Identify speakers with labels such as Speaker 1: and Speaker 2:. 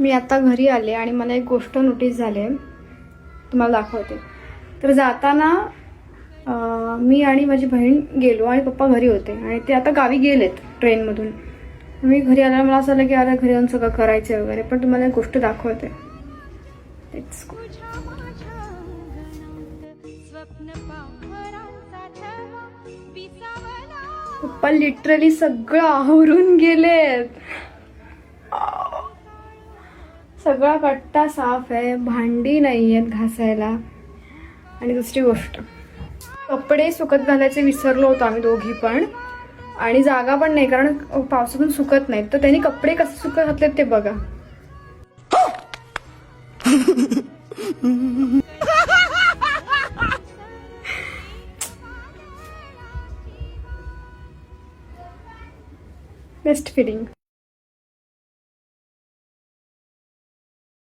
Speaker 1: मी आता घरी आले आणि मला एक गोष्ट नोटीस झाली, तुम्हाला दाखवते. तर जाताना मी आणि माझी बहीण गेलो आणि पप्पा घरी होते आणि ते आता गावी गेलेत ट्रेनमधून. मी घरी आल्यावर मला असं आलं की अरे घरी जाऊन सगळं करायचं वगैरे, पण तुम्हाला एक गोष्ट दाखवते. तेच पप्पा लिटरली सगळं आवरून गेलेत. सगळा कट्टा साफ आहे, भांडी नाही आहेत घासायला. आणि दुसरी गोष्ट, कपडे सुकत घालायचे विसरलो होतो आम्ही दोघी पण, आणि जागा पण नाही कारण पावसातून सुकत नाहीत. तर त्यांनी कपडे कसे सुकत घातलेत ते बघा. Best feeling.